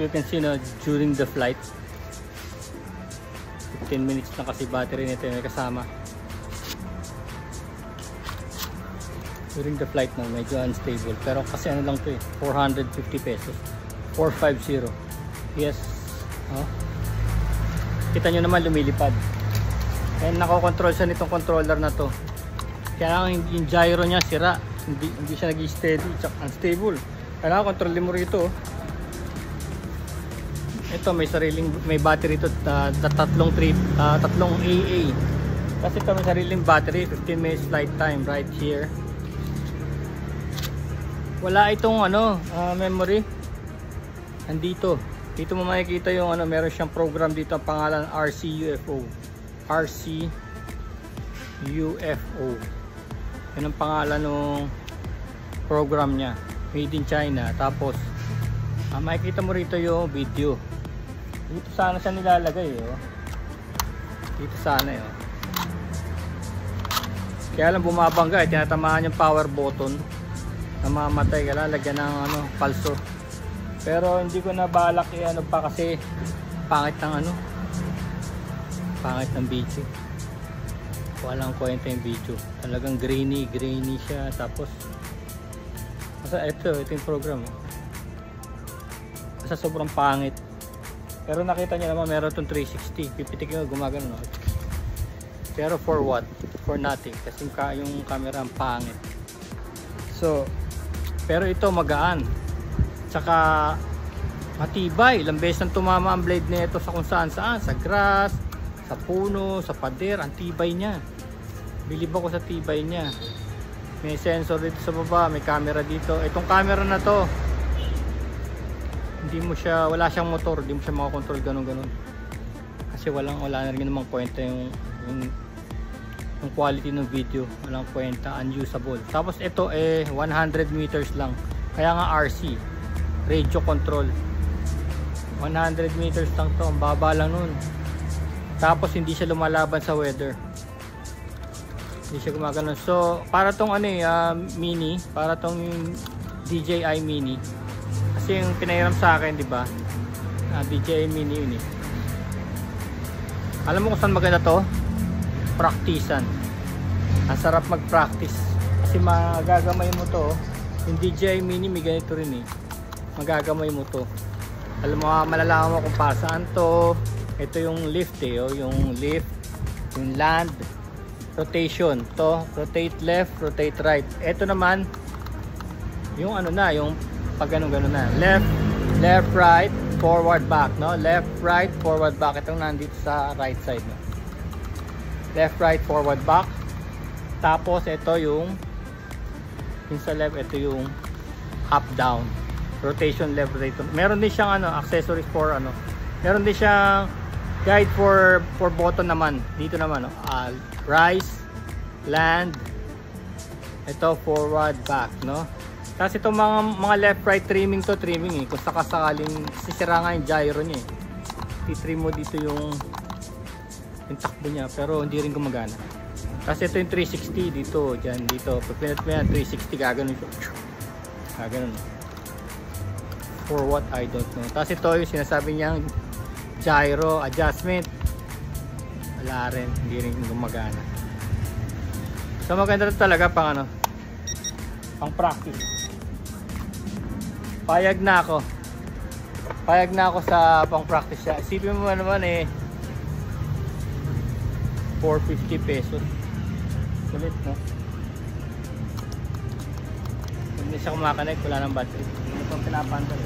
you can see, no, during the flight, 15 minutes lang kasi battery nito may kasama. During the flight, no, medyo unstable. Pero kasi ano lang to eh, 450 pesos. 450. Yes. Oh. Kita nyo naman lumilipad. And nako-control siya nitong controller na to. Kaya yung gyro niya sira. Hindi siya nag-steady, unstable. Kailangan kontrolin mo rito. Ito may battery to, tatlong AA. Kasi ito may sariling battery, 15 minutes flight time right here. Wala itong memory. Andito. Dito mo makikita yung meron siyang program dito, ang pangalan RCUFO. RCUFO. Yan ang pangalan ng program niya. Made in China. Tapos makikita mo rito yung video. Dito sana siya nilalagay, oh. Dito sana, oh. Kaya lang bumabangga, tinatamaan yung power button. Namamatay, kailangan lagyan ng palso. Pero hindi ko na balak pa kasi pangit ng pangit ng video. Walang kwenta yung video. Talagang grainy siya. Tapos ito yung program, oh. Kasi sobrang pangit. Pero nakita niyo naman meron itong 360. Pipitikin mo, gumagano, no? Pero for what? For nothing. Kasi yung camera ang pangit. So, pero ito magaan. Tsaka matibay. Ilang beses nang tumama ang blade nito sa kung saan. Sa grass, sa puno, sa pader. Ang tibay niya. Bilib ako sa tibay niya. May sensor dito sa baba. May camera dito. Itong camera na to, wala siyang motor, hindi mo siya makakontrol ganun. Kasi wala na rin namang kwenta yung quality ng video, walang kwenta, unusable. Tapos ito 100 meters lang, kaya nga RC, radio control. 100 meters lang to, ang baba lang nun. Tapos hindi siya lumalaban sa weather, hindi siya gumagano. So para tong mini, para tong DJI mini. Kasi yung pinahiram sa akin, di ba? DJI mini yun eh. Alam mo kung saan maganda to? Practicean. Ang sarap mag-practice. Kasi magagamay mo to. Yung DJI mini may ganito rin eh. Magagamay mo to. Alam mo, malalaman mo kung para saan to. Ito yung lift eh. Oh. Yung lift, yung land, rotation. To, rotate left, rotate right. Ito naman, yung yung pag ganun na, left, right, forward, back, no? Left, right, forward, back. Itong nandito sa right side, no? Left, right, forward, back. Tapos ito yung sa left, ito yung up, down, rotation, left, right. Meron din siyang accessories for meron din siyang guide for button naman. Dito naman, no? Rise, land, ito forward, back, no? Tapos itong mga left right trimming eh. Kung sakasakaling sisira nga yung gyro niya eh. Titrim mo dito yung takbo niya, pero hindi rin gumagana. Kasi ito yung 360 dito, dyan, dito. Pag pinat mo yan, 360, gaganon ito. Gaganon. For what, I don't know. Tapos ito yung sinasabi niyang gyro adjustment. Wala rin, hindi rin gumagana. So maganda talaga pang practice. Payag na ako sa pang practice siya. Isipin mo naman 450 pesos. Sulit, no? Hindi siya kumakanek, wala ng battery. Hindi itong pinapantay.